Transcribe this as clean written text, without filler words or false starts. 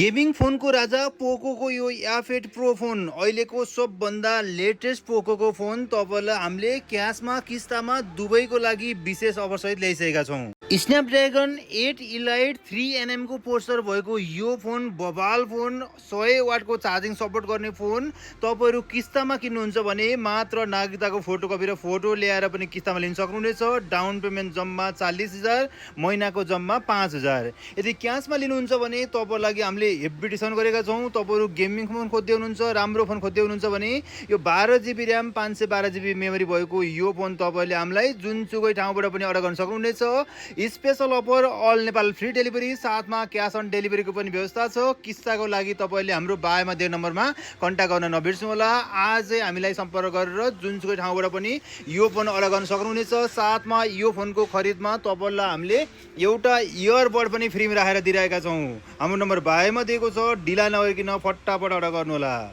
Gaming फोनको राजा पोकोको यो F8 pro phone अहिलेको सबभन्दा लेटेस्ट पोकोको फोन तपाईँलाई हामीले क्यासमा किस्तामा दुवैको लागि विशेष अफरसहित ल्याइसकेका छौँ। स्न्यापड्रागन 8 इलाइट 3nm को प्रोसेसर भएको यो फोन बबाल फोन 100 वाटको चार्जिङ सपोर्ट गर्ने फोन तपाईँहरू किस्तामा किन्नुहुन्छ भने मात्र नागरिकताको फोटोकपी र फोटो ल्याएर पनि किस्तामा लिन सक्नुहुनेछ। डाउन पेमेन्ट जम्मा 40,000, महिनाको जम्मा 5,000। यदि क्यासमा लिनुहुन्छ भने तपाईँलाई लागि हामीले हेभी डिस्काउन्ट गरेका छौँ। तपाईँहरू गेमिङ फोन खोज्दै हुनुहुन्छ, राम्रो फोन खोज्दै हुनुहुन्छ भने यो 12GB ऱ्याम 512GB मेमोरी भएको यो फोन तपाईँले हामीलाई जुनसुकै ठाउँबाट पनि अर्डर गर्न सक्नुहुनेछ। Special offer all Nepal free delivery साथमा क्यास अन डेलिभरीको पनि व्यवस्था छ। किस्ताको लागि तपाईँले हाम्रो बायोमा दिएको नम्बरमा कन्ट्याक्ट गर्न नबिर्सनु होला। आजै हामीलाई सम्पर्क गरेर जुनसुकै ठाउँबाट पनि यो फोन अर्डर गर्न सक्नुहुनेछ। साथमा यो फोनको खरिदमा तपाईँलाई हामीले एउटा इयरबड पनि फ्रीमा राखेर दिइरहेका छौँ। हाम्रो नम्बर बायोमा दिएको छ, ढिला नगरिकन फटाफट अर्डर गर्नु होला।